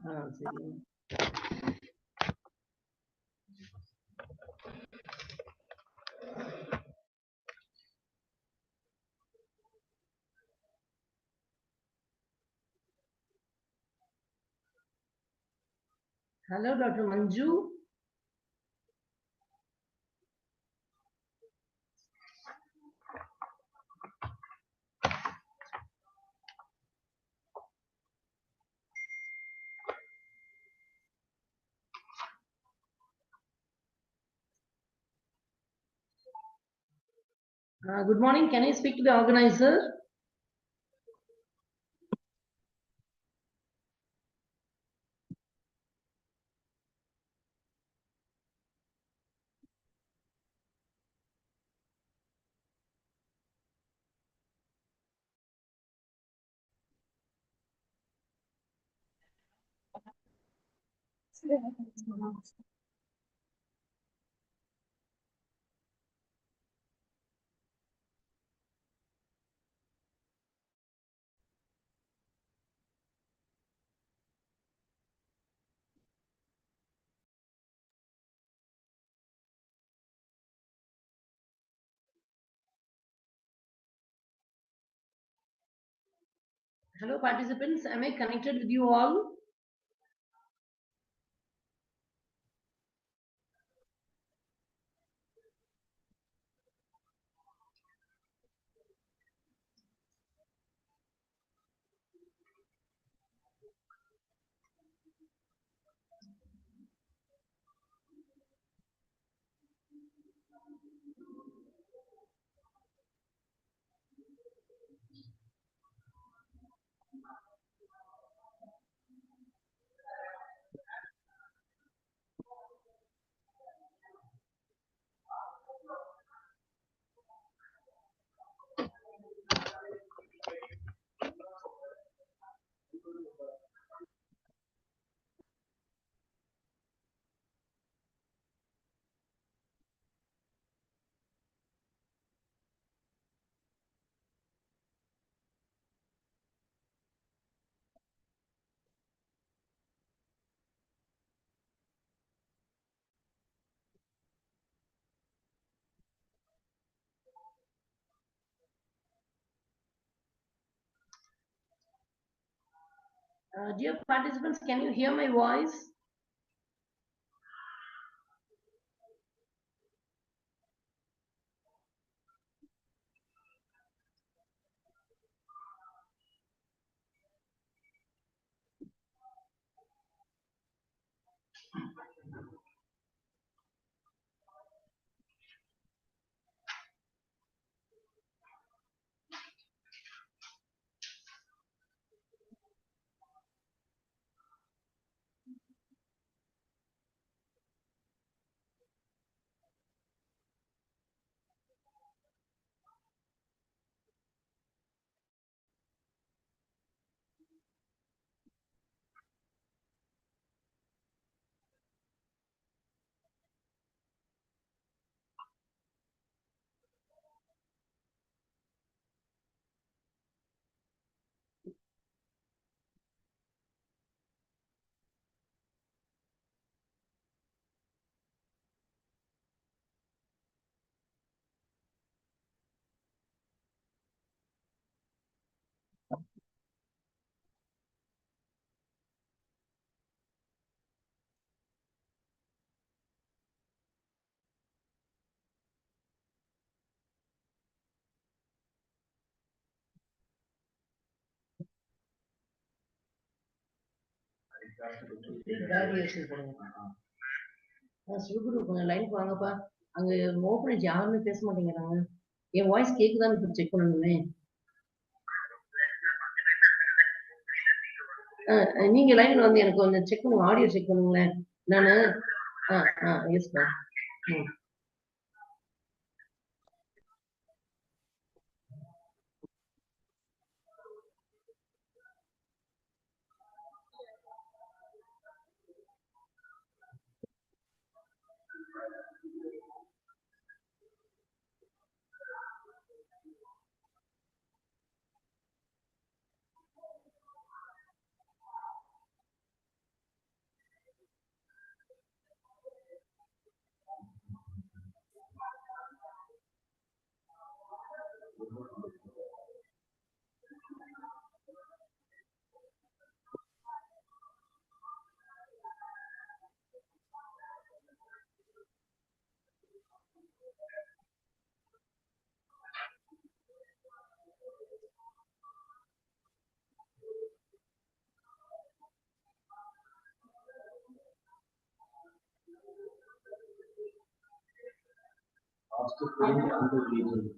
சரி. Hello, Dr. Manju. Good morning. Can I speak to the organizer? Hello, participants. Am I connected with you all? Dear participants, can you hear my voice? சுகுரு கொஞ்சம் லைனுக்கு வாங்கப்பா. அங்க orphanage யாருமே பேச மாட்டேங்கிறாங்க. என் voice கேக்குதான்னு இப்ப check பண்ணணுமே. நீங்க லைன்ல வந்து எனக்கு கொஞ்சம் செக் பண்ணுங்க, ஆடியோ செக் பண்ணுங்களேன். நானு எஸ்ப்பா.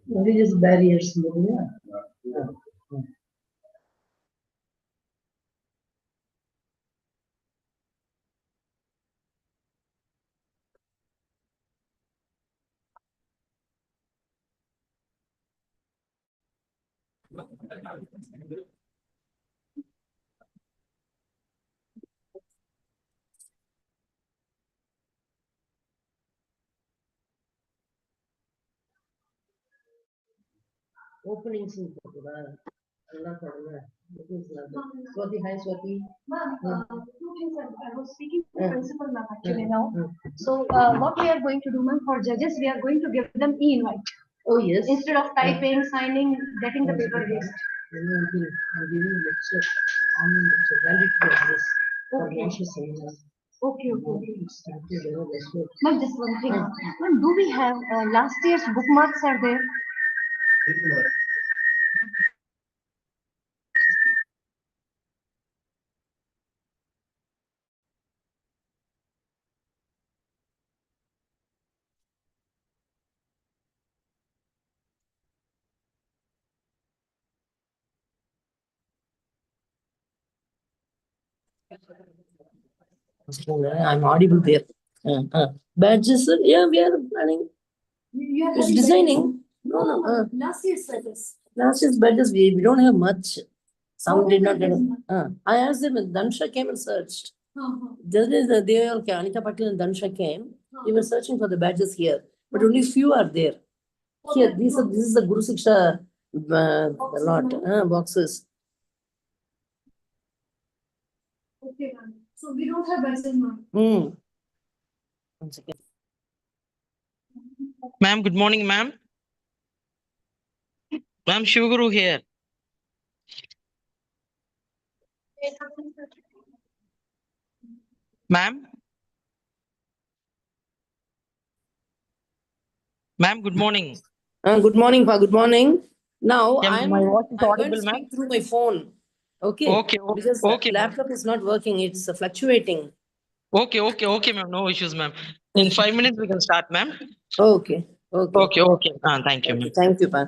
Religious barriers. Yeah. Openings போகுதா எல்லாம் பாருங்க. Swati, hi Swati. Ma'am, two things I was speaking to the principal ma'am actually now. So what we are going to do, ma'am, for judges, we are going to give them e-invite. Oh yes. Instead of typing, signing, getting the paper waste. I'm giving lecture, online lecture, valid for this. For national seminar. Okay, okay. Started, that's what. Ma'am, just one thing. Ma'am, do we have last year's bookmarks are there? I'm audible there. Badges, yeah, we are planning. You are It's designing. No, No, no. last year's badges. Last year's badges, we don't have much. Some What did is not the get. reason? I asked them, Dansha came and searched. Just as they all came, Anita Patil and Dansha came, they were searching for the badges here, but only few are there. Here, this is the Guru Siksha lot, boxes. Okay, ma'am. So we don't have badges, ma'am. One second. Ma'am, good morning, ma'am. Ma'am, Shivaguru here. Ma'am? Ma'am, good morning. Good morning, Pa. Good morning. Now Yeah, I'm my voice is going to audible, ma'am. speak through my phone. Okay. Okay, Because okay, ma'am. laptop is not working. It's fluctuating. Okay, ma'am. No issues, ma'am. In 5 minutes, we can start, ma'am. Okay. Okay. Okay. Thank you, ma'am. Thank you, Pa.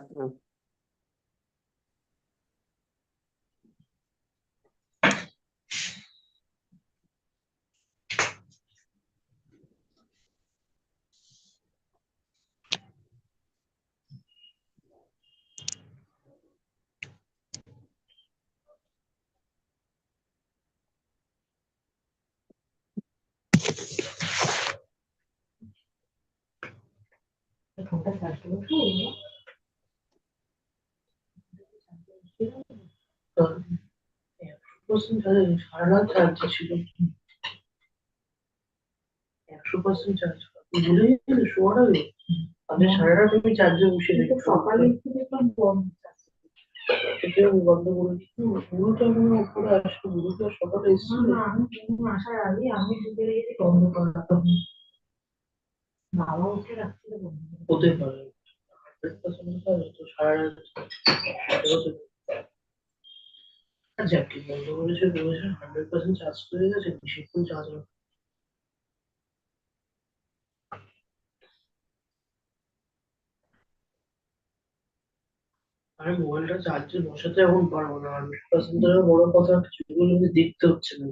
সারা charge ছিল 100% charge বলে শোয়াটা আমি সারা রাত আমি চার্জে বসে সকালে বন্ধ করেছি পুরোটা মনে উপরে আসতো পুরোটা সকালে এসেছিল আমি আসার আগে আমি ঢুকে রেখেছি বন্ধ করা বাবা উঠে রাখছিল হতে পারে 100% তো সারা রাত যাক কি বন্ধ করেছে 100% চার্জ করে গেছে বেশিক্ষণ চার্জ আমি মোবাইলটা চার্জে বসাতে এখন পারবো না 100% বড় কথা ছবিগুলো দেখতে হচ্ছে না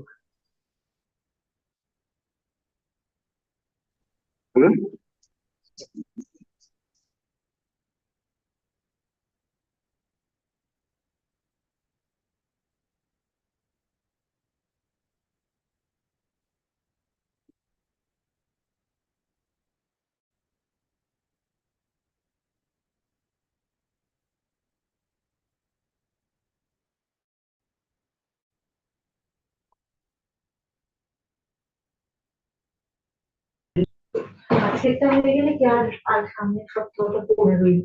সেটা হয়ে গেলে কি আর সামনের সপ্তাহটা পড়ে রইল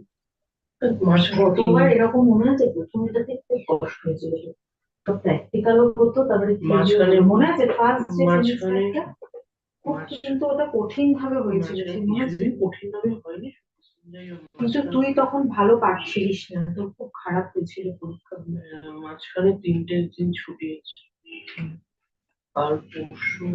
গতবার এরকম মনে আছে প্রথমটাতে খুব কষ্ট হয়েছিল, তো প্র্যাকটিক্যালও হতো, তারপরে মাঝখানে মনে আছে ফার্স্ট যে সেমিস্টারটা কিন্তু ওটা কঠিন ভাবে হয়েছিল, কঠিন ভাবে হয়নি, কিন্তু তুই তখন ভালো পারছিলিস না, তোর খুব খারাপ হয়েছিল পরীক্ষা। মাঝখানে 3 দিন ছুটি আছে, আর পরশু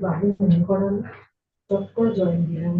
বাড়ি মনে করেন চট করে জয়েন দিলাম।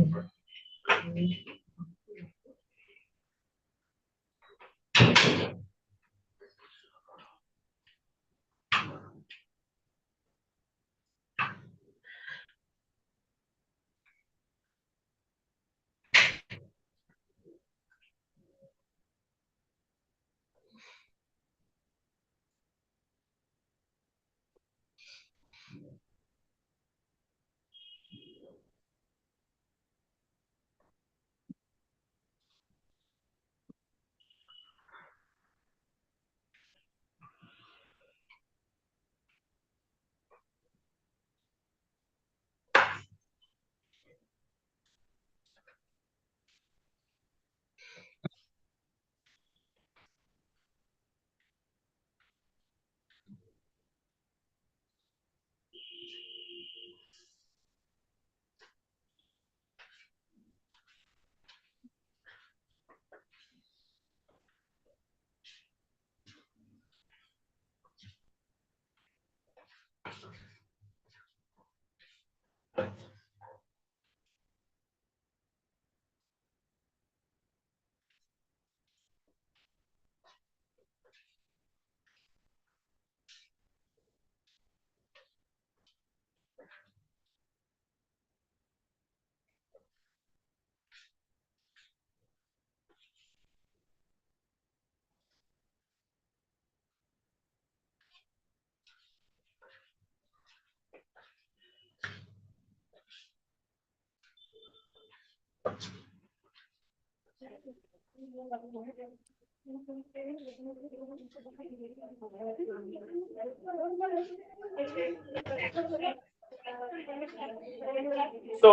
So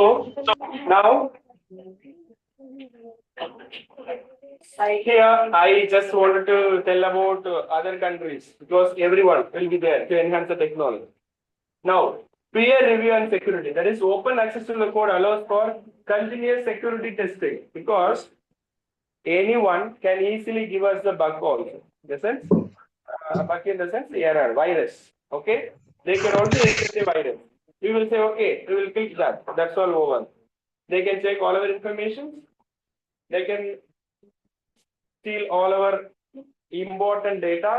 now here I just wanted to tell about other countries because everyone will be there to enhance the technology. Now, peer review and security, that is open access to the code allows for continuous security testing because anyone can easily give us the bug also. The sense, bug in the sense error, virus. Okay, they can also inject a virus. We will say okay, we will click that. That's all over. They can check all our information. They can steal all our important data,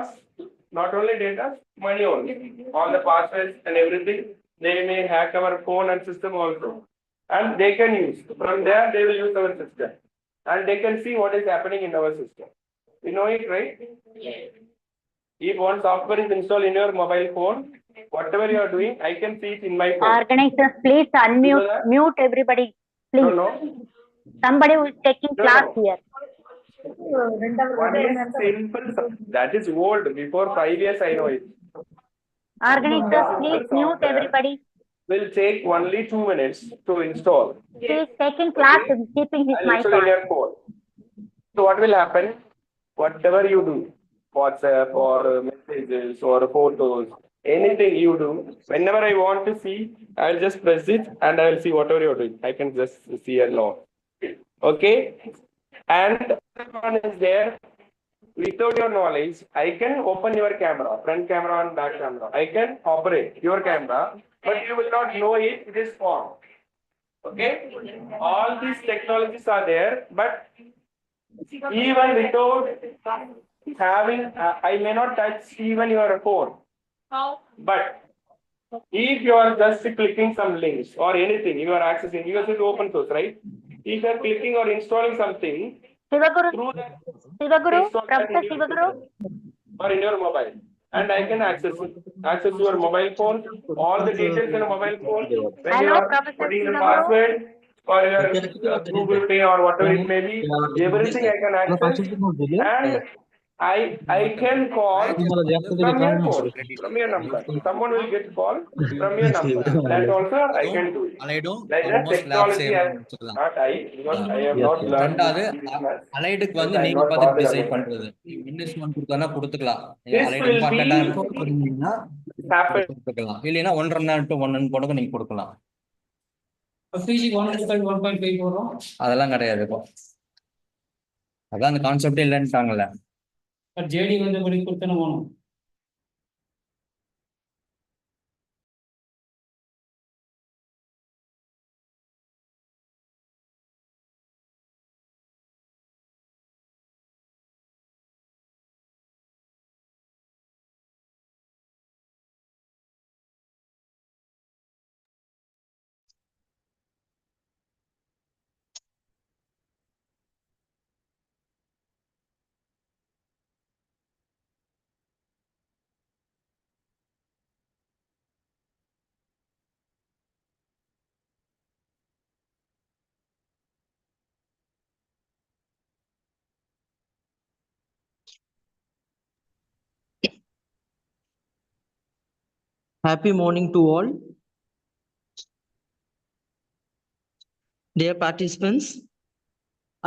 not only data, money only, all the passwords and everything. They may hack our phone and system also, and they can use from there. They will use our system, and they can see what is happening in our system. You know it, right? Yes. If one software is installed in your mobile phone, whatever you are doing, I can see it in my phone. Organizers, please unmute, mute everybody, please. No. Somebody who is taking class here. One is simple. That is old. Before 5 years, I know it. Organizers, please mute everybody. Will take only 2 minutes to install. He is taking class and keeping his mic on. Your phone. So what will happen? Whatever you do, WhatsApp or messages or photos, anything you do, whenever I want to see, I'll just press it and I'll see whatever you're doing. I can just see and know. Okay? And one is there. Without your knowledge, I can open your camera, front camera and back camera. I can operate your camera, but you will not know it. It is on. Okay? All these technologies are there, but even without having, I may not touch even your phone. But if you are just clicking some links or anything, you are accessing, because it's open source, right? If you are clicking or installing something, Shivaguru, through that Shivaguru, text on that Professor in your Shivaguru. system or in your mobile. And I can access your mobile phone, all the details in a mobile phone, when you Hello, are Professor putting your Shivaguru. password or your Google Pay or whatever it may be, everything I can access, and I can call from your phone, from your number. Someone will get call from your number. That also I can do it. Like that technology not I, because I have not learned ரெண்டாவது this business. அலைடுக்கு Yes, வந்து I am நீங்க not பார்த்து bothered decide about that. பண்றது investment கொடுத்தா கொடுத்துக்கலாம் This allied will இம்பார்ட்டண்டா be கொடுத்தீங்கன்னா happen. கொடுத்துக்கலாம் இல்லைன்னா 1.5 to 1 கூட நீங்க கொடுக்கலாம் அதெல்லாம் கிடையாது இப்போ அதான் அந்த கான்செப்டே இல்லைன்னுட்டாங்கல்ல ஜேடி வந்து படி கொடுத்தன போகணும். Happy morning to all. Dear participants,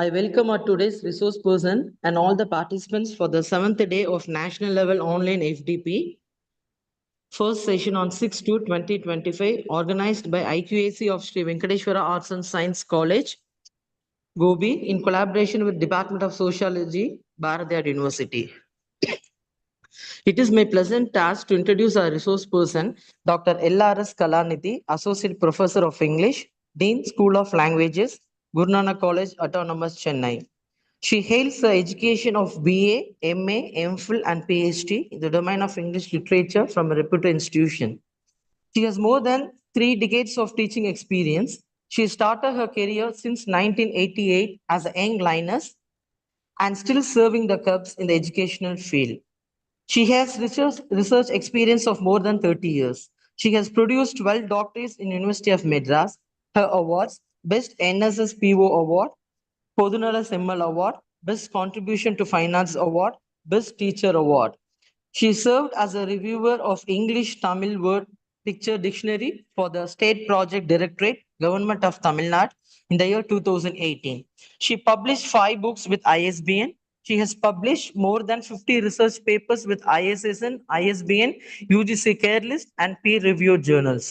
I welcome our today's resource person and all the participants for the 7th day of National Level Online FDP. First session on 6/2/2025, organized by IQAC of Sri Venkateshwara Arts and Science College, Gobi, in collaboration with Department of Sociology, Bharatiyar University. It is my pleasant task to introduce our resource person, Dr. L.R.S. Kalanidhi, Associate Professor of English, Dean, School of Languages, Guru Nanak College, Autonomous, Chennai. She hails the education of BA, MA, MPhil, and PhD in the domain of English literature from a reputed institution. She has more than 3 decades of teaching experience. She started her career since 1988 as a young lioness and still serving the Cubs in the educational field. She has research experience of more than 30 years. She has produced 12 doctorates in University of Madras. Her awards: Best NSS PO Award, Podunala Semmal Award, Best Contribution to Finance Award, Best Teacher Award. She served as a reviewer of English Tamil Word Picture Dictionary for the State Project Directorate, Government of Tamil Nadu, in the year 2018. She published 5 books with ISBN. She has published more than 50 research papers with ISSN, ISBN, UGC Care List, and peer-reviewed journals.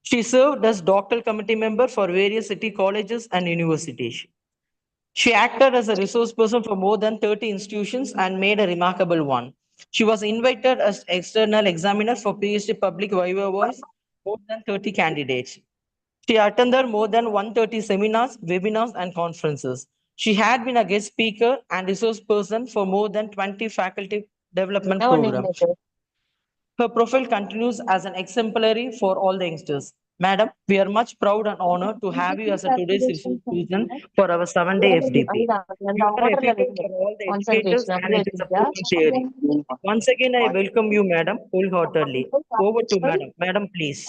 She served as doctoral committee member for various city colleges and universities. She acted as a resource person for more than 30 institutions and made a remarkable one. She was invited as external examiner for PhD Public Viva Voice, more than 30 candidates. She attended more than 130 seminars, webinars, and conferences. She had been a guest speaker and resource person for more than 20 faculty development programs. Her profile continues as an exemplary for all the youngsters. Madam, we are much proud and honored to have you as a today's resource person for our 7-day FDP. You are a refuge for all the educators and it is a proven sharing. Once again, I welcome you, Madam, wholeheartedly. Over to Madam. Madam, please.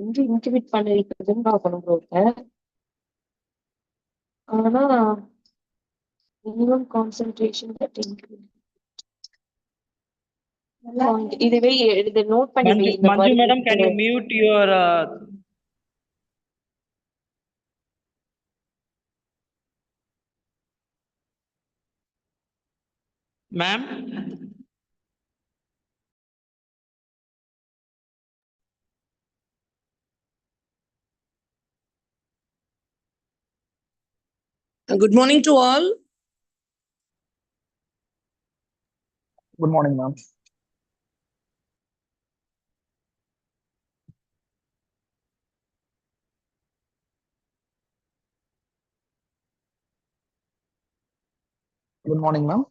Intimate பண்ணிருக்குதுன்னு பார்க்கணும் bro. ஆனா minimum concentration that include இதுவே இது note பண்ணி வை இந்த Manju, மாதிரி Madam, can you mute your... Ma'am? Good morning to all. Good morning, ma'am. Good morning, ma'am.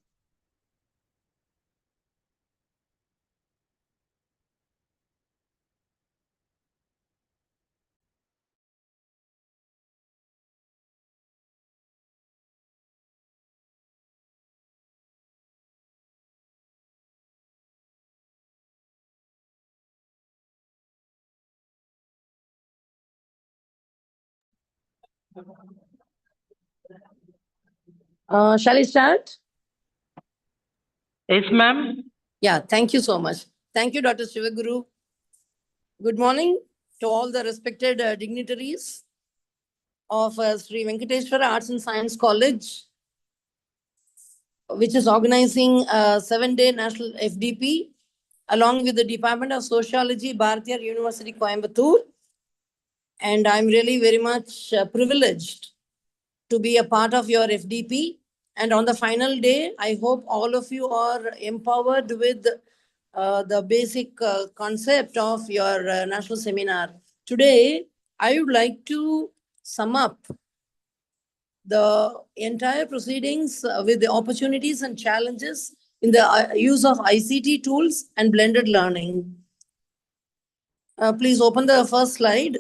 Shall I start? Yes, ma'am. Yeah, thank you so much. Thank you, Dr. Shivaguru. Good morning to all the respected dignitaries of Sri Venkateswara Arts and Science College, which is organizing a 7-day national FDP along with the Department of Sociology, Bharatiya University, Coimbatore. And I'm really very much privileged to be a part of your FDP. And on the final day, I hope all of you are empowered with the basic concept of your national seminar. Today, I would like to sum up the entire proceedings with the opportunities and challenges in the use of ICT tools and blended learning. Please open the first slide.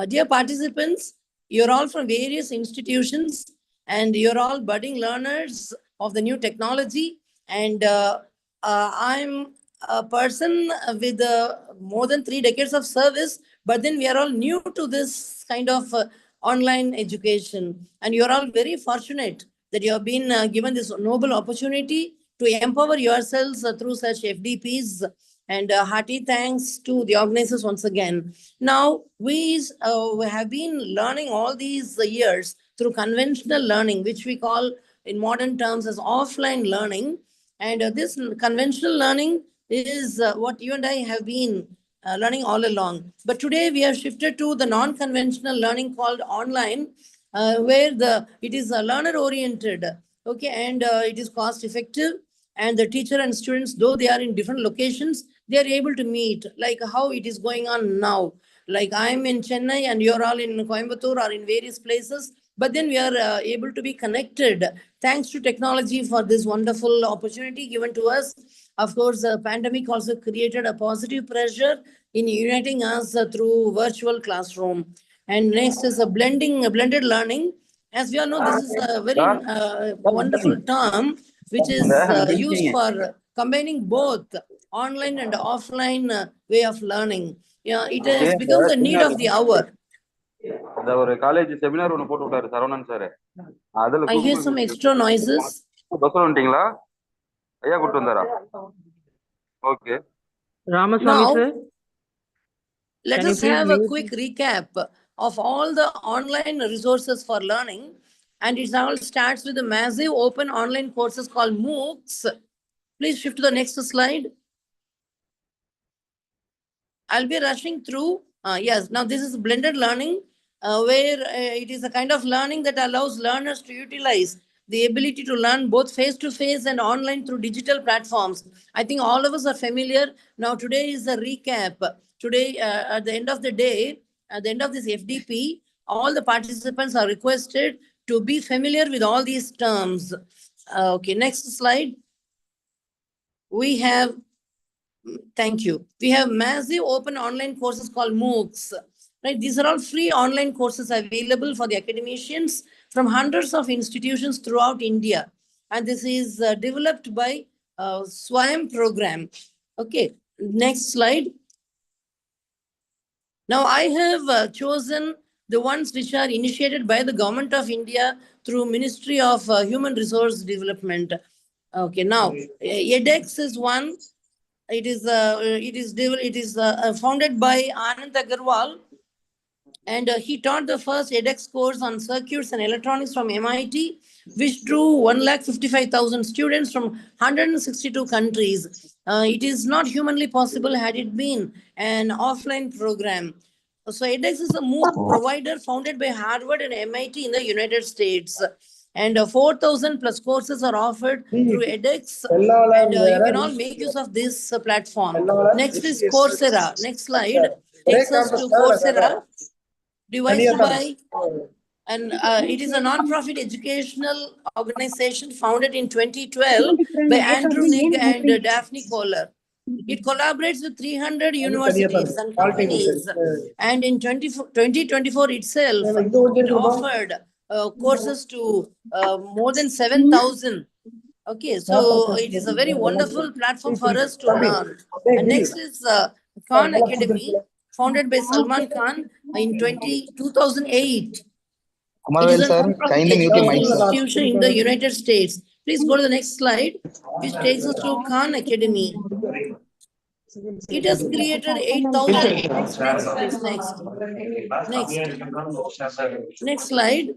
Dear participants, you're all from various institutions and you're all budding learners of the new technology. And I'm a person with more than 3 decades of service, but then we are all new to this kind of online education. And you're all very fortunate that you have been given this noble opportunity to empower yourselves through such FDPs. And hearty thanks to the organizers once again. Now, we have been learning all these years through conventional learning, which we call in modern terms as offline learning. And this conventional learning is what you and I have been learning all along. But today we have shifted to the non-conventional learning called online, where it is learner oriented, okay, and it is cost effective. And the teacher and students, though they are in different locations, they are able to meet, like how it is going on now. Like I'm in Chennai and you're all in Coimbatore or in various places, but then we are able to be connected thanks to technology for this wonderful opportunity given to us. Of course, the pandemic also created a positive pressure in uniting us through virtual classroom. And next is a blended learning. As we all know, this is a very wonderful term which is used for combining both online and offline way of learning. Yeah, it has become the need of the hour. ஒரு college seminar ஒன்னு போட்டு விட்டாரு Saravanan sir. அதுல I hear some extra noises. பஸ்ல வந்துட்டீங்களா? ஐயா கூட்டு வந்தாரா? Okay. Ramaswamy sir. Let Can us you please have a mute? quick recap of all the online resources for learning. And it all starts with the massive open online courses called MOOCs. Please shift to the next slide. I'll be rushing through. Yes, now this is blended learning, where it is a kind of learning that allows learners to utilize the ability to learn both face-to-face and online through digital platforms. I think all of us are familiar. Now today is a recap. Today, at the end of the day, at the end of this FDP, all the participants are requested to be familiar with all these terms. Okay, next slide. We have Thank you. We have massive open online courses called MOOCs. Right? These are all free online courses available for the academicians from hundreds of institutions throughout India. And this is developed by Swayam program. Okay, next slide. Now I have chosen the ones which are initiated by the Government of India through Ministry of Human Resource Development. Okay, now edX is one. It is founded by Anand Agarwal, and he taught the first edX course on circuits and electronics from MIT, which drew 155,000 students from 162 countries. It is not humanly possible had it been an offline program. So edX is a MOOC provider founded by Harvard and MIT in the United States. And 4,000 plus courses are offered through edX, and you can all make use of this platform. Next is Coursera. Next slide takes us to Coursera, devised by, and it is a non-profit educational organization founded in 2012 by Andrew Nigg and Daphne Kohler. It collaborates with 300 universities and companies, and in 2024 itself, it offered courses to more than 7,000. Okay, so it is a very wonderful platform for us to learn. And next is Khan Academy, founded by Salman Khan in 2008. It Amarvel is a sir, non-profit kindly mute your mic, educational sir. institution in the United States. Please go to the next slide, which takes us to Khan Academy. It has created 8,000. Next, please, next. Next slide.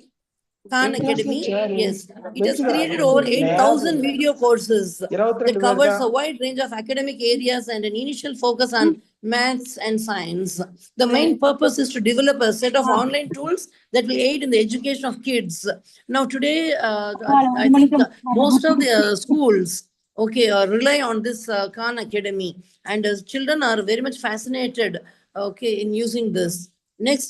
Khan Academy, yes. It has created over 8,000 video courses that covers a wide range of academic areas and an initial focus on maths and science. The main purpose is to develop a set of online tools that will aid in the education of kids. Now today, I think most of the schools, okay, rely on this Khan Academy, and children are very much fascinated, okay, in using this. Next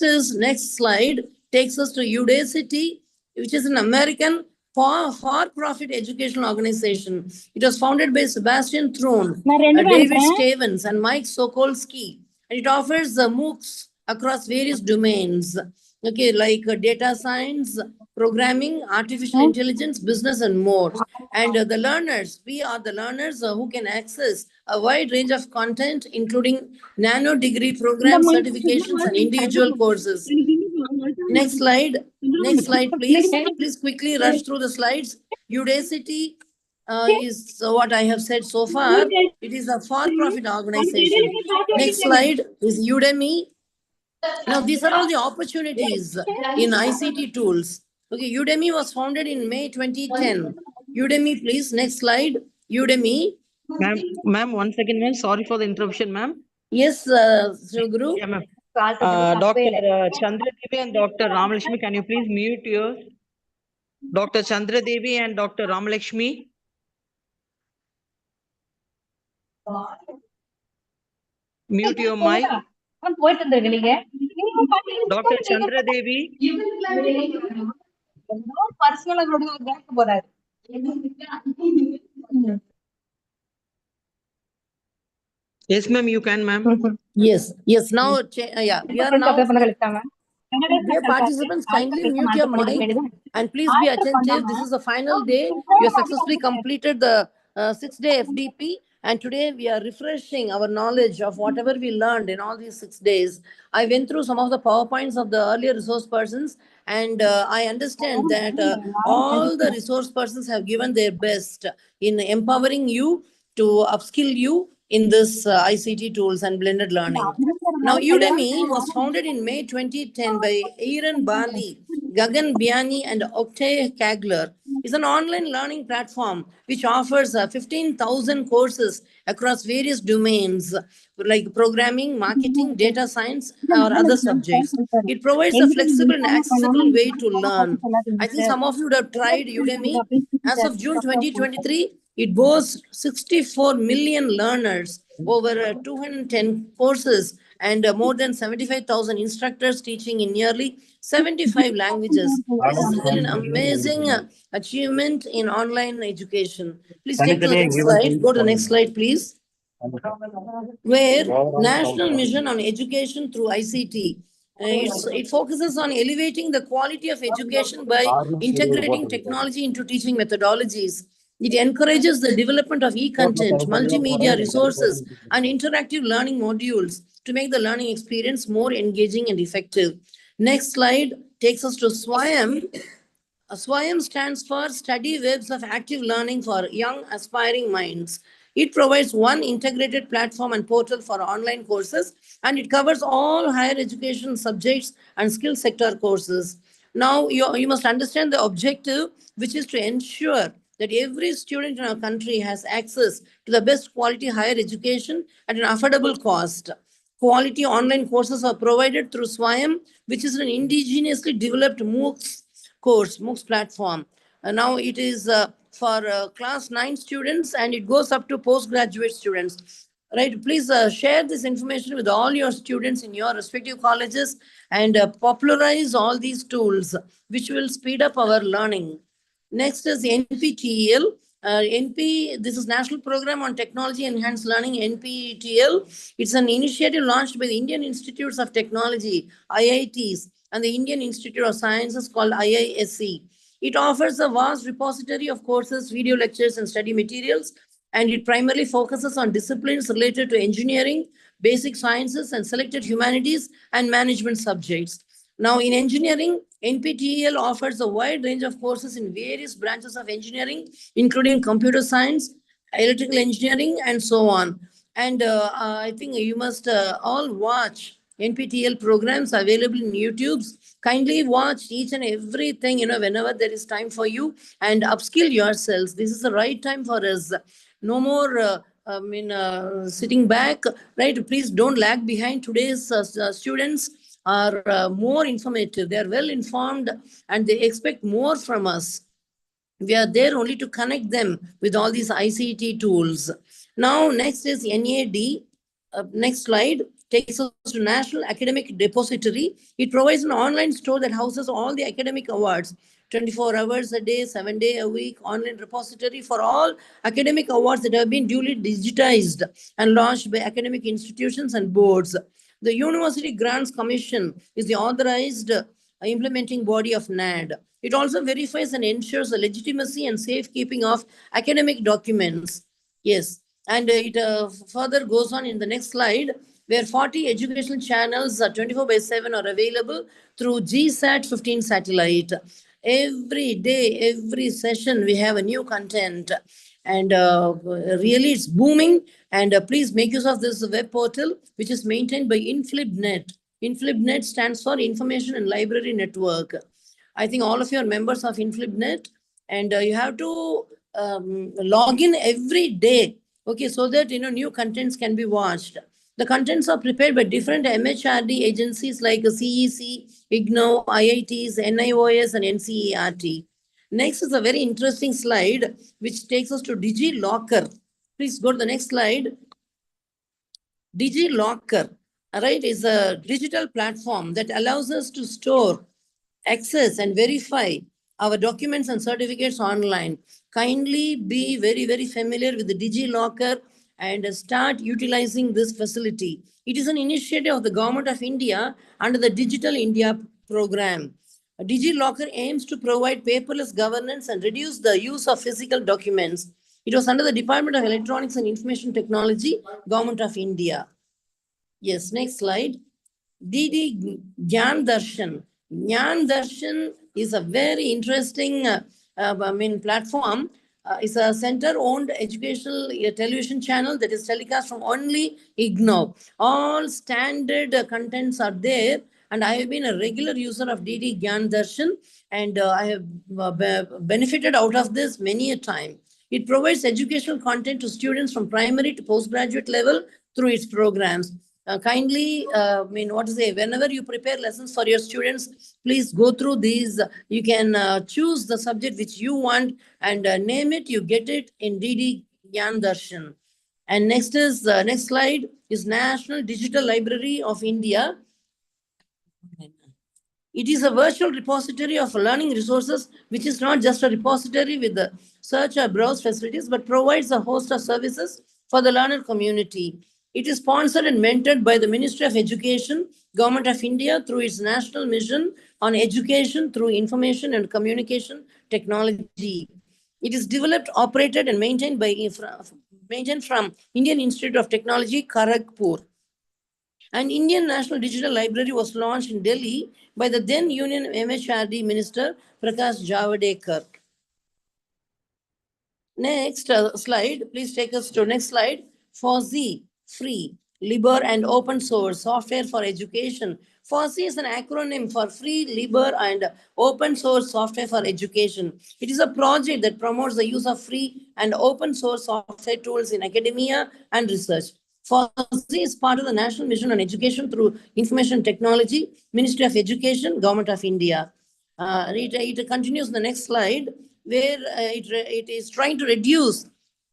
slide takes us to Udacity, which is an American for-profit educational organization. It was founded by Sebastian Throne, David Stevens, and Mike Sokolsky. And it offers MOOCs across various domains, okay, like data science, programming, artificial intelligence, business, and more. And the learners, we are the learners who can access a wide range of content, including nano degree programs, certifications, and individual courses. Next slide, please. Please quickly rush through the slides. Udacity is what I have said so far. It is a for-profit organization. Next slide is Udemy. Now, these are all the opportunities in ICT tools. Okay, Udemy was founded in May 2010. Udemy, please. Next slide. Udemy. Ma'am, 1 second, ma'am. Sorry for the interruption, ma'am. Yes, Guru. Yeah, ma'am. Dr. Chandra Devi and Dr. Ramalakshmi, can you please mute your Dr. Chandra Devi and Dr. Ramalakshmi? Mute your mic. Dr. Chandra Devi. Yes, ma'am, you can, ma'am. Yes. Now, yeah, we are now. Dear participants, kindly mute your mic and please be attentive. This is the final day. We have successfully completed the 6-day FDP, and today we are refreshing our knowledge of whatever we learned in all these 6 days. I went through some of the PowerPoints of the earlier resource persons, and I understand that all the resource persons have given their best in empowering you to upskill you in this ICT tools and blended learning. Now, Udemy was founded in May 2010 by Aaron Barley, Gagan Biani, and Oktay Kagler. It's an online learning platform which offers 15,000 courses across various domains like programming, marketing, data science, or other subjects. It provides a flexible and accessible way to learn. I think some of you would have tried Udemy. As of June 2023, it boasts 64 million learners, over 210 courses, and more than 75,000 instructors teaching in nearly 75 languages. This is really an amazing achievement in online education. Please take to the next slide. Go to the next slide, please. Where National Mission on Education through ICT. It focuses on elevating the quality of education by integrating technology into teaching methodologies. It encourages the development of e-content, multimedia resources, and interactive learning modules to make the learning experience more engaging and effective. Next slide takes us to SWAYAM. SWAYAM stands for Study Webs of Active Learning for Young Aspiring Minds. It provides one integrated platform and portal for online courses, and it covers all higher education subjects and skill sector courses. Now, you must understand the objective, which is to ensure that every student in our country has access to the best quality higher education at an affordable cost. Quality online courses are provided through SWAYAM, which is an indigenously developed MOOCs platform. Now it is for class 9 students, and it goes up to postgraduate students. Right, please share this information with all your students in your respective colleges and popularize all these tools, which will speed up our learning. Next is NPTEL. This is National Program on Technology Enhanced Learning, NPTEL. It's an initiative launched by the Indian Institutes of Technology, IITs, and the Indian Institute of Sciences called IISc. It offers a vast repository of courses, video lectures, and study materials and it primarily focuses on disciplines related to engineering, basic sciences, and selected humanities and management subjects. Now, in engineering, NPTEL offers a wide range of courses in various branches of engineering, including computer science, electrical engineering, and so on. And I think you must all watch NPTEL programs available in YouTube. Kindly watch each and everything, whenever there is time for you, and upskill yourselves. This is the right time for us. No more, sitting back, right? Please don't lag behind. Today's students are more informative. They are well informed and they expect more from us. We are there only to connect them with all these ICT tools. Now, next is NAD. Next slide takes us to National Academic Depository. It provides an online store that houses all the academic awards, 24 hours a day, 7 days a week, online repository for all academic awards that have been duly digitized and launched by academic institutions and boards. The University Grants Commission is the authorized implementing body of NAD. It also verifies and ensures the legitimacy and safekeeping of academic documents. Yes, and it further goes on in the next slide, where 40 educational channels 24/7 are available through GSAT 15 satellite. Every day, every session, we have a new content. And really, it's booming. And please make use of this web portal, which is maintained by InflibNet. InflibNet stands for Information and Library Network. I think all of you are members of InflibNet, and you have to log in every day, okay, so that new contents can be watched. The contents are prepared by different MHRD agencies like CEC, IGNOU, IITs, NIOS, and NCERT. Next is a very interesting slide, which takes us to DigiLocker. Please go to the next slide. DigiLocker, right, is a digital platform that allows us to store, access, and verify our documents and certificates online. Kindly be very, very familiar with the DigiLocker and start utilizing this facility. It is an initiative of the Government of India under the Digital India program. DigiLocker aims to provide paperless governance and reduce the use of physical documents. It was under the Department of Electronics and Information Technology, Government of India. Yes, next slide. DD Gyan Darshan. Gyan Darshan is a very interesting platform. It's a center-owned educational television channel that is telecast from only IGNOU. All standard contents are there, and I have been a regular user of DD Gyan Darshan, and I have benefited out of this many a time. It provides educational content to students from primary to postgraduate level through its programs. Kindly, whenever you prepare lessons for your students, please go through these. You can choose the subject which you want and name it, you get it in DD Gyan Darshan. And next slide is National Digital Library of India. It is a virtual repository of learning resources, which is not just a repository with the search or browse facilities, but provides a host of services for the learner community. It is sponsored and mentored by the Ministry of Education, Government of India, through its national mission on education through information and communication technology. It is developed, operated, and maintained from Indian Institute of Technology, Kharagpur. An Indian National Digital Library was launched in Delhi by the then Union MHRD Minister Prakash Javadekar. Next slide, please take us to next slide. FOSSEE, free, liber, and open source software for education. FOSSEE is an acronym for free, liber, and open source software for education. It is a project that promotes the use of free and open source software tools in academia and research. FOSSEE is part of the National Mission on Education through Information Technology, Ministry of Education, Government of India. It continues the next slide, where it is trying to reduce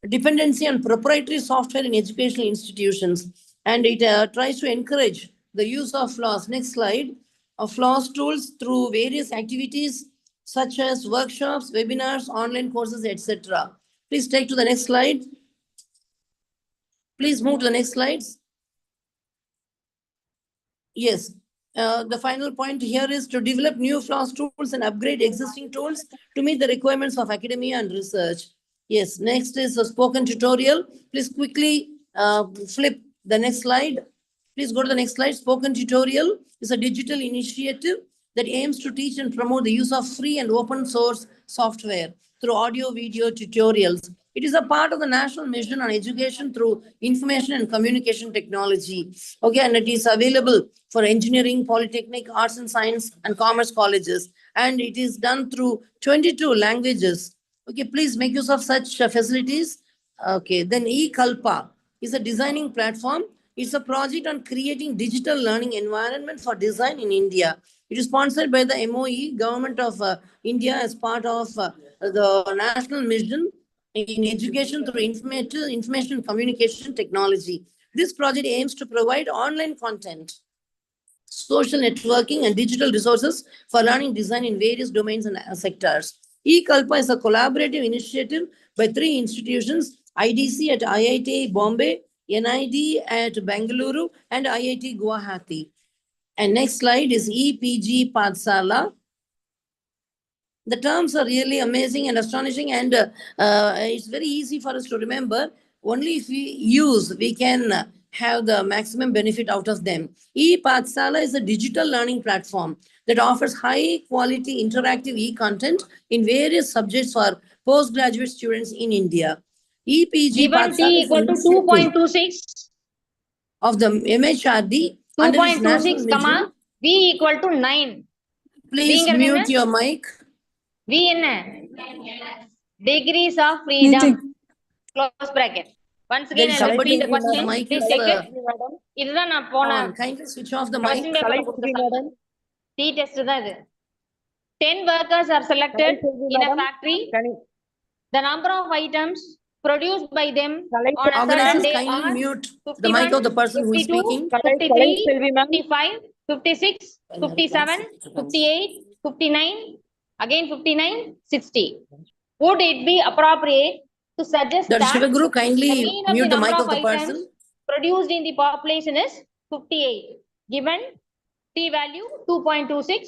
dependency on proprietary software in educational institutions, and it tries to encourage the use of FLOSS. Next slide. Of FLOSS tools through various activities such as workshops, webinars, online courses, etc. Please take to the next slide. Please move to the next slides. Yes. The final point here is to develop new FLOSS tools and upgrade existing tools to meet the requirements of academia and research. Yes, next is a spoken tutorial. Please quickly flip the next slide. Please go to the next slide. Spoken tutorial is a digital initiative that aims to teach and promote the use of free and open source software through audio video tutorials. It is a part of the national mission on education through information and communication technology. Okay, and it is available for engineering, polytechnic, arts and science, and commerce colleges. And it is done through 22 languages. Okay, please make use of such facilities. Okay, then eKalpa is a designing platform. It's a project on creating digital learning environment for design in India. It is sponsored by the MOE, Government of India, as part of the national mission in education through information and communication technology. This project aims to provide online content, social networking, and digital resources for learning design in various domains and sectors. eKalpa is a collaborative initiative by 3 institutions: IDC at IIT Bombay, NID at Bengaluru, and IIT Guwahati. And next slide is EPG Pathsala. The terms are really amazing and astonishing, and it's very easy for us to remember. Only if we use, we can have the maximum benefit out of them. ePathsala is a digital learning platform that offers high quality interactive e-content in various subjects for postgraduate students in India. EPG Given T equal to 2.26 of the MHRD under its national 2.26 mission. comma V equal to 9. Please Being mute your mic. V என்ன degrees of freedom close bracket. Once again, There is I'll somebody repeat the whose question. mic Please is, check it. இதுதான் நான் போன on. Kindly switch off the mic. question paper ல கொடுத்த T test தான் இது. 10 workers are selected in a factory. The number of items produced by them on a certain Organizers, day kindly are mute 51, the mic of the person who is 52, speaking. 53, 55, 56, 57, 58, 59, again 59, 60. Would it be appropriate to suggest Dr. that Shivaguru, the kindly mean of the mute the mic number of of the person. items produced in the population is 58, given T value 2.26,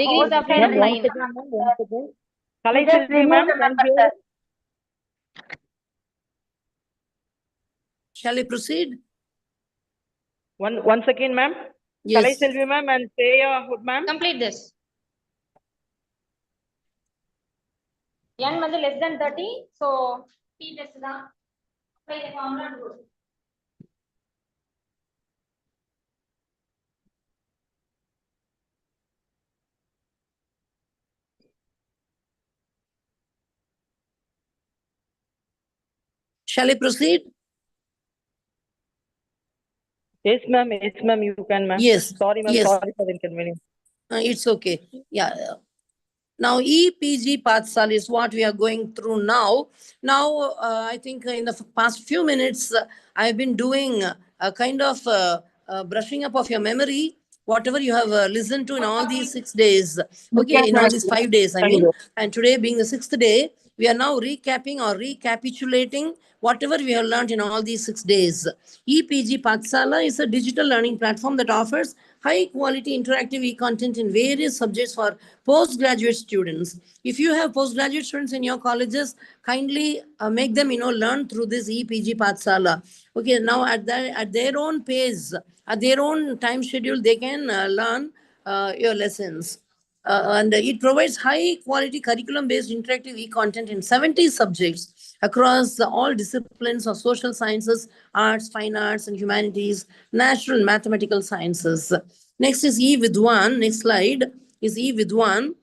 degrees of freedom 9. Shall I proceed? Once again, ma'am. Yes. Kalai Selvi ma'am and Seya Hood ma'am. Complete this. N வந்து less than 30, so T test தான். Apply the formula and go. Shall I proceed? Yes, ma'am. Yes, ma'am. You can, ma'am. Yes. Sorry, ma'am. Yes. Sorry for the inconvenience. It's okay. Yeah. Now, EPG Pathsala is what we are going through now. Now, I think in the past few minutes, I've been doing a kind of brushing up of your memory, whatever you have listened to in all these 6 days. Okay, in all these 5 days, I mean. And today being the 6th day, we are now recapping or recapitulating whatever we have learned in all these 6 days. EPG Pathsala is a digital learning platform that offers high quality interactive e-content in various subjects for postgraduate students. If you have postgraduate students in your colleges, kindly make them, learn through this EPG Pathsala. Okay, now at their own pace, at their own time schedule, they can learn your lessons. And it provides high quality curriculum based interactive e-content in 70 subjects across all disciplines of social sciences, arts, fine arts and humanities, natural and mathematical sciences. Next is eVidwan. Next slide is eVidwan.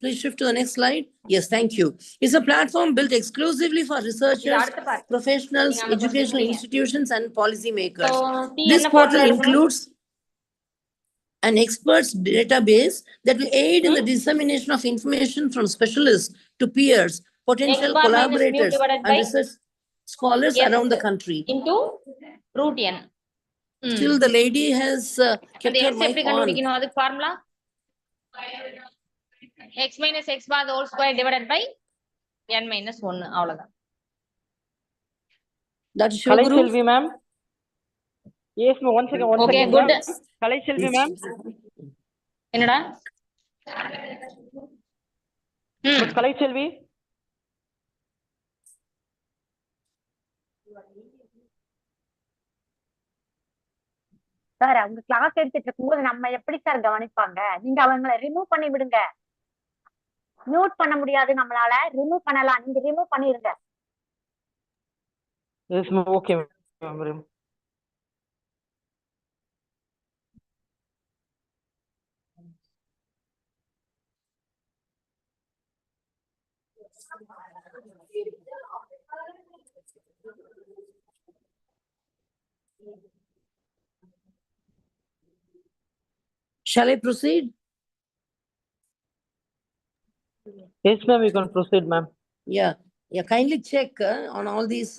Please shift to the next slide. Yes, thank you. It's a platform built exclusively for researchers, professionals, educational institutions, and policymakers. So, This portal includes an experts database that will aid in the dissemination of information from specialists to peers, potential collaborators, and research scholars around the country. Into root N. Still, the lady has kept her mic on. The formula x minus x bar the whole square divided by n minus 1. அவ்வளவுதான். Dr. Kalai Shivaguru? Selvi ma'am. Yes, ma'am. Once again. Okay, again, good. ma'am. Kalai Selvi ma'am. என்னடா? Kalai Selvi. Sir அவங்க class எடுத்துட்டு இருக்கும்போது நம்ம எப்படி sir கவனிப்பாங்க? நீங்க அவங்கள ரிமூவ் பண்ணி விடுங்க. மியூட் பண்ண முடியாது நம்மளால, ரிமூவ் பண்ணலாம். நீங்க ரிமூவ் பண்ணிருங்க. Yes, ma'am. Okay, ma'am. Shall I proceed? Yes, ma'am, you can proceed, ma'am. Yeah, kindly check on all these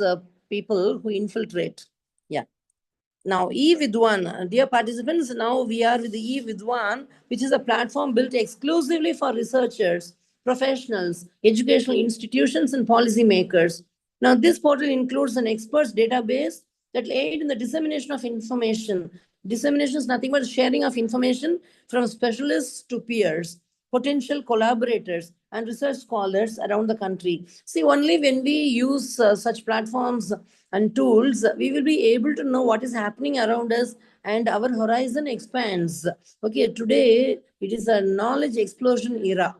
people who infiltrate. Yeah. Now, E-Vidwan, dear participants, now we are with the E-Vidwan, which is a platform built exclusively for researchers, professionals, educational institutions, and policymakers. Now, this portal includes an experts database that will aid in the dissemination of information. Dissemination is nothing but sharing of information from specialists to peers, potential collaborators, and research scholars around the country. See, only when we use such platforms and tools, we will be able to know what is happening around us and our horizon expands. Okay, today it is a knowledge explosion era.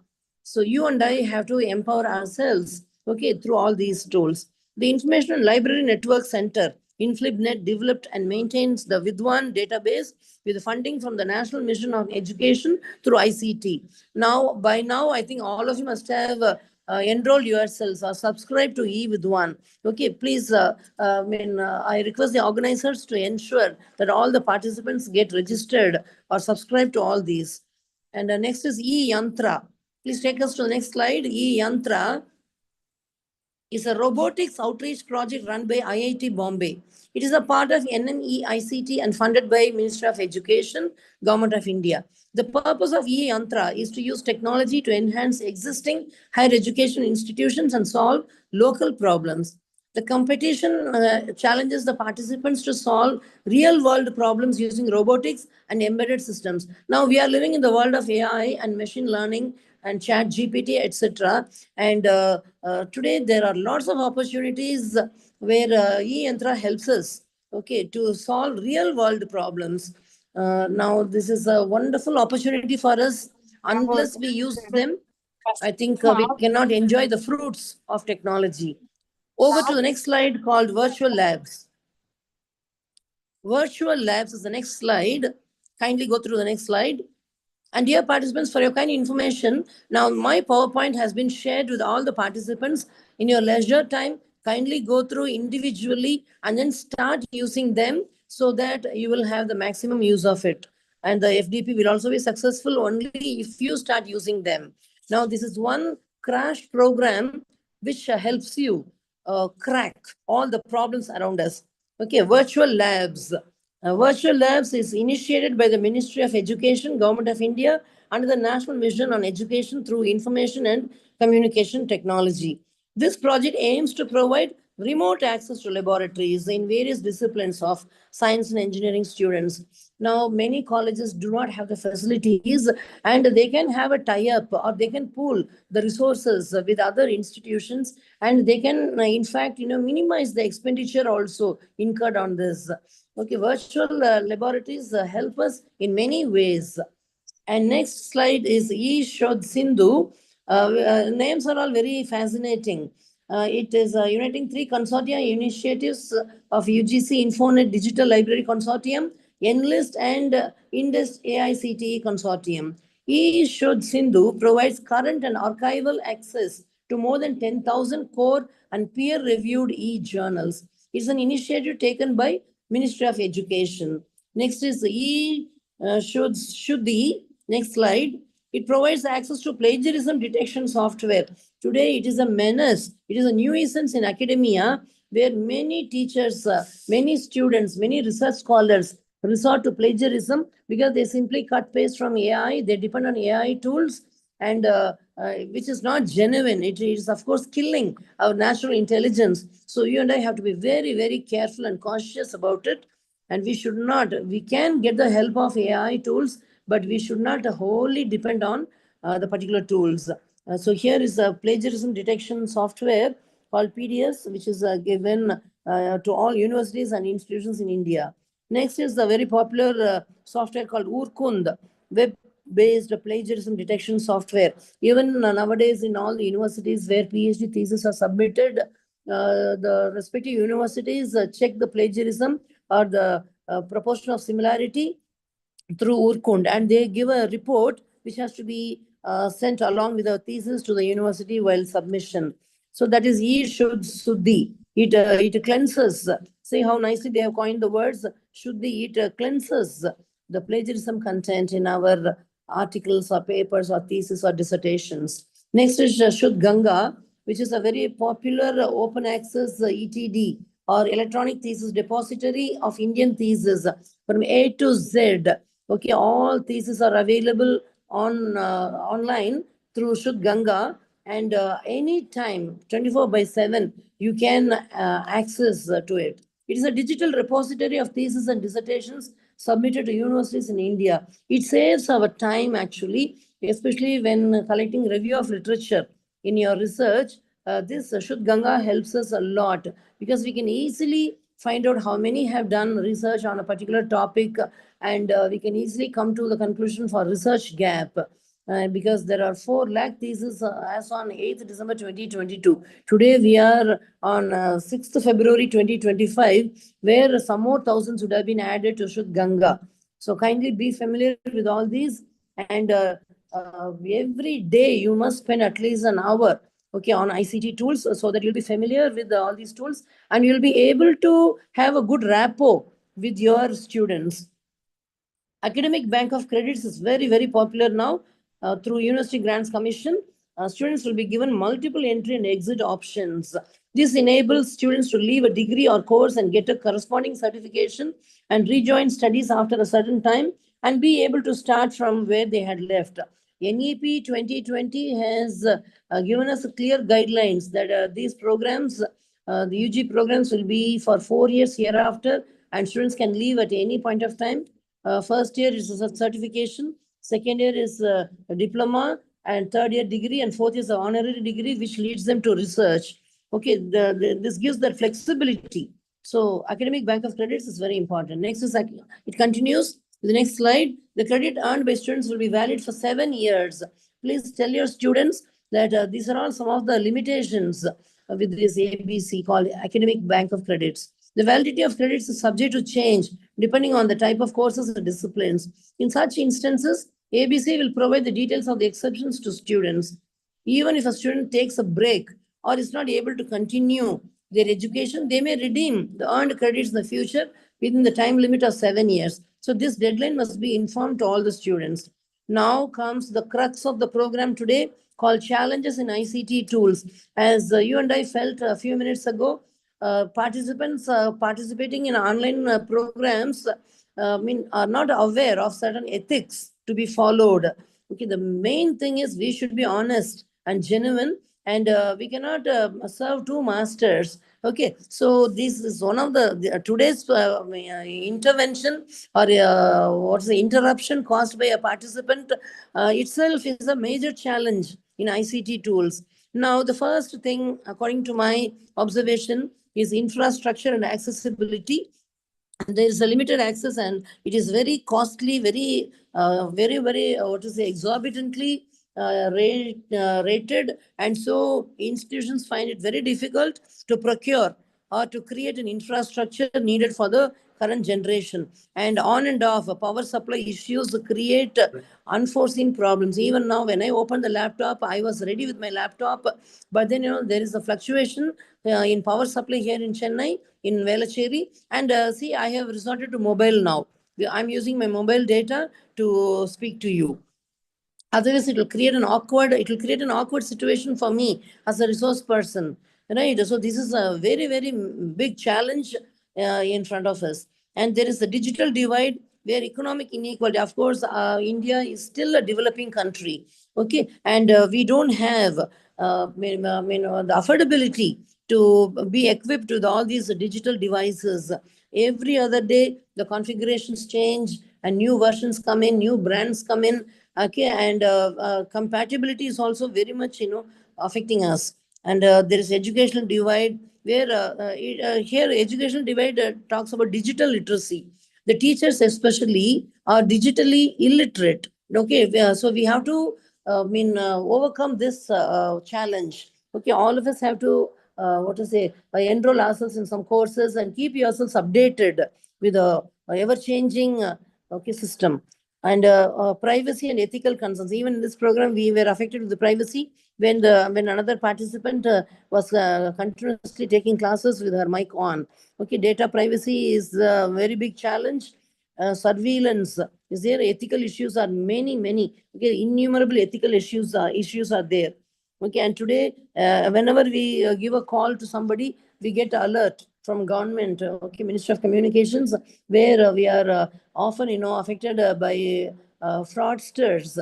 So you and I have to empower ourselves, okay, through all these tools. The Information and Library Network Center, InflipNet, developed and maintains the Vidwan database with funding from the National Mission on Education through ICT. Now, by now, I think all of you must have enrolled yourselves or subscribe to E-Vidwan. Okay, please, I request the organizers to ensure that all the participants get registered or subscribe to all these. And next is E-Yantra. Please take us to the next slide. E-Yantra is a robotics outreach project run by IIT Bombay. It is a part of NME ICT and funded by Ministry of Education, Government of India. The purpose of E-Yantra is to use technology to enhance existing higher education institutions and solve local problems. The competition challenges the participants to solve real-world problems using robotics and embedded systems. Now we are living in the world of AI and machine learning and chat GPT, etc. And today there are lots of opportunities where E-Yantra helps us, okay, to solve real-world problems. Now this is a wonderful opportunity for us. Unless we use them, I think we cannot enjoy the fruits of technology. Over to the next slide called Virtual Labs. Virtual Labs is the next slide. Kindly go through the next slide. And dear participants, for your kind information, now my PowerPoint has been shared with all the participants. In your leisure time, kindly go through individually and then start using them so that you will have the maximum use of it. And the FDP will also be successful only if you start using them. Now, this is one crash program which helps you crack all the problems around us. Okay, Virtual Labs. Virtual Labs is initiated by the Ministry of Education, Government of India, under the National Mission on Education through Information and Communication Technology. This project aims to provide remote access to laboratories in various disciplines of science and engineering students. Now, many colleges do not have the facilities and they can have a tie-up or they can pool the resources with other institutions and they can, in fact, minimize the expenditure also incurred on this. Okay, virtual laboratories help us in many ways. And next slide is E-Shodh Sindhu. Names are all very fascinating. It is uniting 3 consortia initiatives of UGC Infonet Digital Library Consortium, Enlist and Indus AICTE Consortium. E-Shodh Sindhu provides current and archival access to more than 10,000 core and peer-reviewed e-journals. It's an initiative taken by Ministry of Education. Next is Shuddhi. Next slide. It provides access to plagiarism detection software. Today, it is a menace. It is a nuisance in academia where many teachers, many students, many research scholars resort to plagiarism because they simply cut paste from AI. They depend on AI tools and which is not genuine. It is, of course, killing our natural intelligence. So you and I have to be very, very careful and cautious about it. And we should not, we can get the help of AI tools, but we should not wholly depend on the particular tools. So here is a plagiarism detection software called PDS, which is given to all universities and institutions in India. Next is the very popular software called Urkund, web-based plagiarism detection software. Even nowadays in all the universities where PhD theses are submitted, the respective universities check the plagiarism or the proportion of similarity through Urkund, and they give a report which has to be sent along with a thesis to the university while submission. So that is Ye Shud Suddhi. It cleanses. See how nicely they have coined the words Shuddhi. It cleanses the plagiarism content in our articles or papers or thesis or dissertations. Next is Shud Ganga, which is a very popular open access ETD or electronic thesis depository of Indian thesis from A to Z. Okay, all theses are available on online through Shud Ganga, and anytime, 24/7, you can access to it. It is a digital repository of theses and dissertations submitted to universities in India. It saves our time actually, especially when collecting review of literature in your research. This Shud Ganga helps us a lot because we can easily find out how many have done research on a particular topic, and we can easily come to the conclusion for research gap. Because there are 4 lakh theses as on 8th December 2022. Today we are on 6th February 2025, where some more thousands would have been added to Shud Ganga. So kindly be familiar with all these, and every day you must spend at least an hour, okay, on ICT tools, so that you'll be familiar with all these tools and you'll be able to have a good rapport with your students. Academic Bank of Credits is very, very popular now through University Grants Commission. Students will be given multiple entry and exit options. This enables students to leave a degree or course and get a corresponding certification and rejoin studies after a certain time and be able to start from where they had left. NEP 2020 has given us clear guidelines that these programs, the UG programs, will be for 4 years hereafter, and students can leave at any point of time. First year is a certification, second year is a diploma, and third year degree, and fourth year is an honorary degree, which leads them to research. Okay, this gives that flexibility. So Academic Bank of Credits is very important. Next is, it continues. The next slide, the credit earned by students will be valid for 7 years. Please tell your students that these are all some of the limitations with this ABC called Academic Bank of Credits. The validity of credits is subject to change depending on the type of courses and disciplines. In such instances, ABC will provide the details of the exceptions to students. Even if a student takes a break or is not able to continue their education, they may redeem the earned credits in the future within the time limit of 7 years. So this deadline must be informed to all the students. Now comes the crux of the program today, called Challenges in ICT Tools. As you and I felt a few minutes ago, participants participating in online programs are not aware of certain ethics to be followed. Okay, the main thing is we should be honest and genuine, and we cannot serve two masters. Okay, so this is one of the today's intervention or what's the interruption caused by a participant itself is a major challenge in ICT tools. Now, the first thing, according to my observation, is infrastructure and accessibility. There is a limited access, and it is very costly, very, exorbitantly rated. And so institutions find it very difficult to procure or to create an infrastructure needed for the current generation. And on and off, power supply issues create unforeseen problems. Even now, when I opened the laptop, I was ready with my laptop, but then, there is a fluctuation in power supply here in Chennai, in Velachery. And see, I have resorted to mobile now. I'm using my mobile data to speak to you. Otherwise, it will create an awkward situation for me as a resource person, right? So this is a very, very big challenge in front of us. And there is a digital divide where economic inequality, of course, India is still a developing country, okay? And we don't have the affordability to be equipped with all these digital devices. Every other day, the configurations change and new versions come in, new brands come in. Okay, and compatibility is also very much, affecting us. And there is educational divide. where here education divide talks about digital literacy. The teachers especially are digitally illiterate. Okay, so we have to overcome this challenge. Okay, all of us have to enroll ourselves in some courses and keep yourselves updated with the ever changing system. And privacy and ethical concerns. Even in this program, we were affected with the privacy when another participant was continuously taking classes with her mic on. Okay, data privacy is a very big challenge. Surveillance is there. Ethical issues are many. Okay, innumerable ethical issues are there. Okay, and today, whenever we give a call to somebody, we get alert from government. Okay, Ministry of Communications, where we are often affected by fraudsters,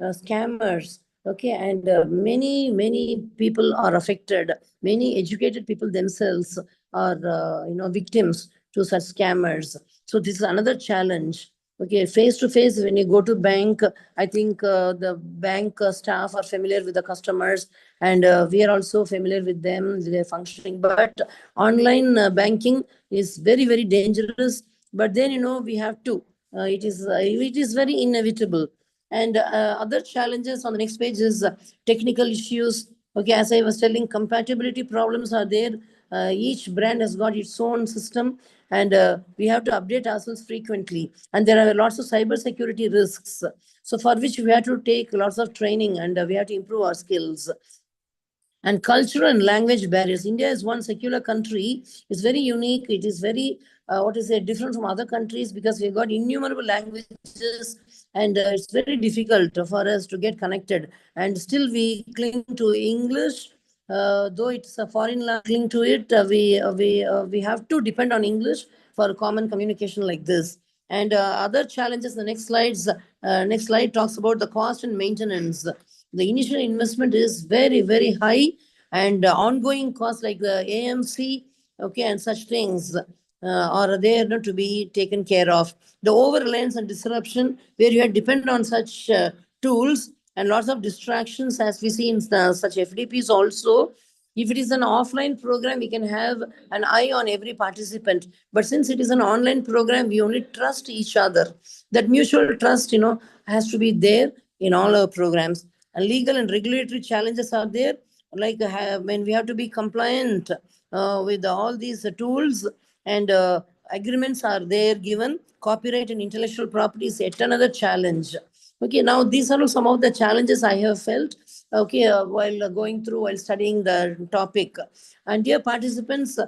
scammers. Okay, and many people are affected. Many educated people themselves are victims to such scammers. So this is another challenge. Okay, face to face, when you go to bank, I think the bank staff are familiar with the customers, and we are also familiar with them, with their functioning. But online banking is very dangerous. But then we have to. It is very inevitable. And other challenges on the next page is technical issues. Okay, as I was telling, compatibility problems are there. Each brand has got its own system, and we have to update ourselves frequently. And there are lots of cyber security risks, so for which we have to take lots of training, and we have to improve our skills. And cultural and language barriers. India is one secular country. It's very unique. It is very different from other countries, because we've got innumerable languages, and it's very difficult for us to get connected. And still we cling to English. Though it's a foreign language, cling to it. We have to depend on English for common communication like this. And other challenges. The next slide talks about the cost and maintenance. The initial investment is very high, and ongoing costs like the AMC, okay, and such things are there not to be taken care of. The over-reliance and disruption, where you depend on such tools, and lots of distractions, as we see in such FDPs also. If it is an offline program, we can have an eye on every participant. But since it is an online program, we only trust each other. That mutual trust, has to be there in all our programs. And legal and regulatory challenges are there, like when we have to be compliant with all these tools, and agreements are there given. Copyright and intellectual property is yet another challenge. Okay, now these are some of the challenges I have felt, okay, while studying the topic. And dear participants,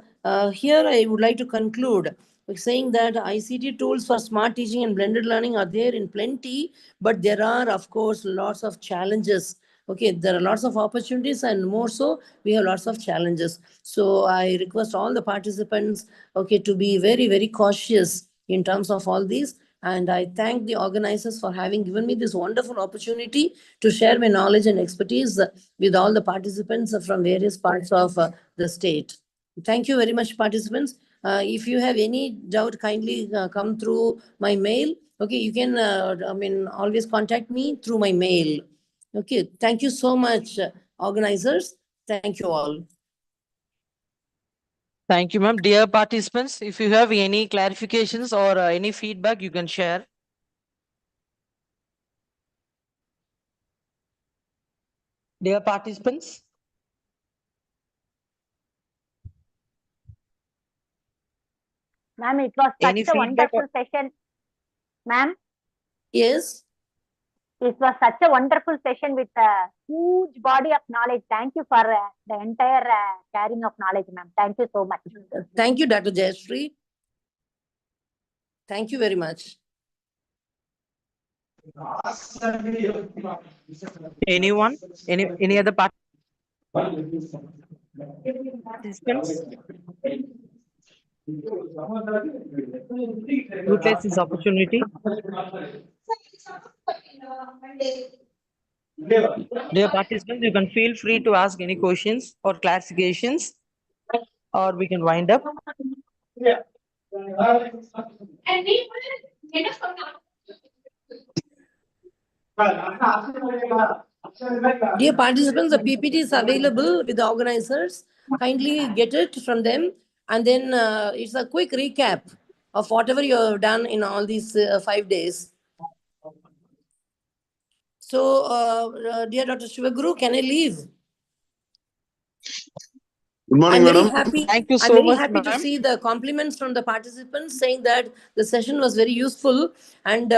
here I would like to conclude by saying that ICT tools for smart teaching and blended learning are there in plenty, but there are, of course, lots of challenges. Okay, there are lots of opportunities, and more so, we have lots of challenges. So I request all the participants, okay, to be very cautious in terms of all these. And I thank the organizers for having given me this wonderful opportunity to share my knowledge and expertise with all the participants from various parts of the state. Thank you very much, participants. If you have any doubt, kindly come through my mail. Okay, you can, always contact me through my mail. Okay, thank you so much, organizers. Thank you all. Thank you, ma'am. Dear participants, if you have any clarifications or any feedback, you can share. Dear participants. Ma'am, it was such Any a feedback wonderful session. Ma'am, Yes. it was such a wonderful session with a huge body of knowledge. Thank you for the entire sharing of knowledge, ma'am. Thank you so much. Thank you, Dr. Jayashree. Thank you very much. Anyone? Any other participants? Utilize this opportunity. Dear participants, you can feel free to ask any questions or clarifications, or we can wind up. Dear participants, the PPT is available with the organizers. Kindly get it from them. And then it's a quick recap of whatever you have done in all these 5 days. So, dear Dr. Shivaguru, can I leave? Good morning, I'm very madam. happy. Thank you I'm so very much, happy to ma'am. see the compliments from the participants saying that the session was very useful. And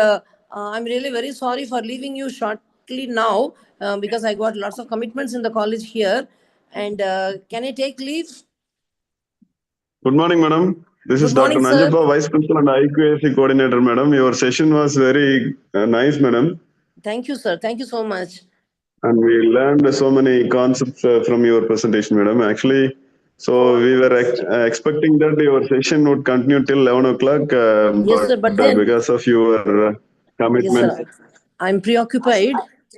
I'm really very sorry for leaving you shortly now because I got lots of commitments in the college here. And can I take leave? Good morning, madam. This Good is Dr. morning, sir. Nanjappa, Vice Principal and IQAC Coordinator, madam. Your session was very nice, madam. Thank you, sir. Thank you so much. And we learned so many concepts from your presentation, madam. Actually, so we were expecting that your session would continue till 11 o'clock, Yes, sir. But then, because of your yes, commitments. sir. I'm preoccupied.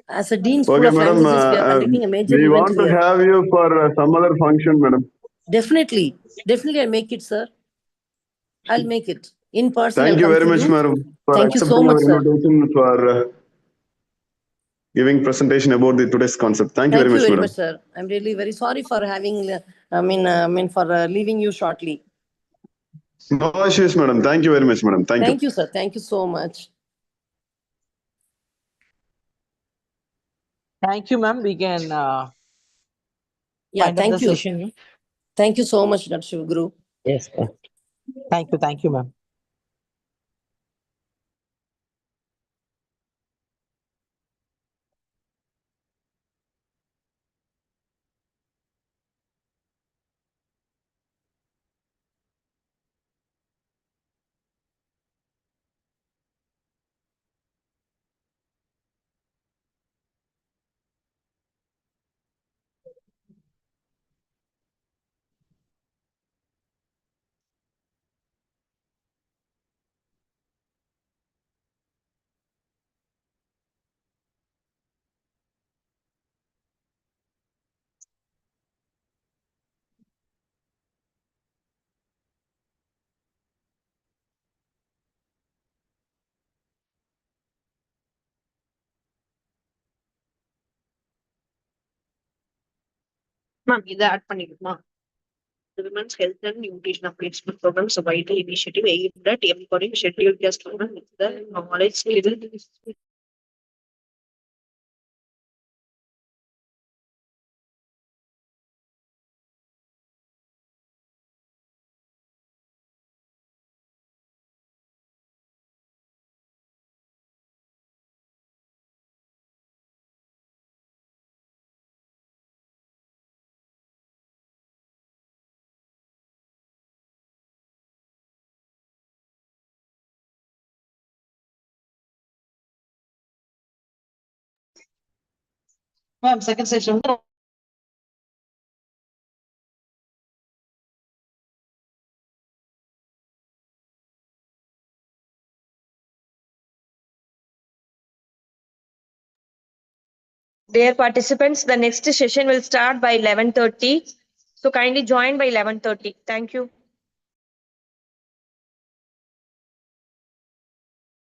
As a Dean School Okay, of madam. Languages, we are conducting a major We event want to here. have you for some other function, madam. Definitely. Definitely, I'll make it, sir. I'll make it. In person, Thank I'll you come very for much, you. madam, for Thank you so accepting much, our sir. invitation for giving presentation about the today's concept. Thank you very much, madam. Sir. I'm really very sorry for having, for leaving you shortly. No issues, madam. Thank you very much, madam. Thank you. Thank you, sir. Thank you so much. Thank you, ma'am. We can Yeah, wind up the thank you. session. Thank you so much, Dr. Shivaguru. Yes, ma'am. Thank you, ma'am. Ma'am, இதை add பண்ணிடுமா? The Women's Health and Nutrition Upliftment Program is a vital initiative aimed at empowering scheduled caste women with the knowledge, skills, Ma'am, second session. Dear participants, the next session will start by 11:30. So kindly join by 11:30. Thank you.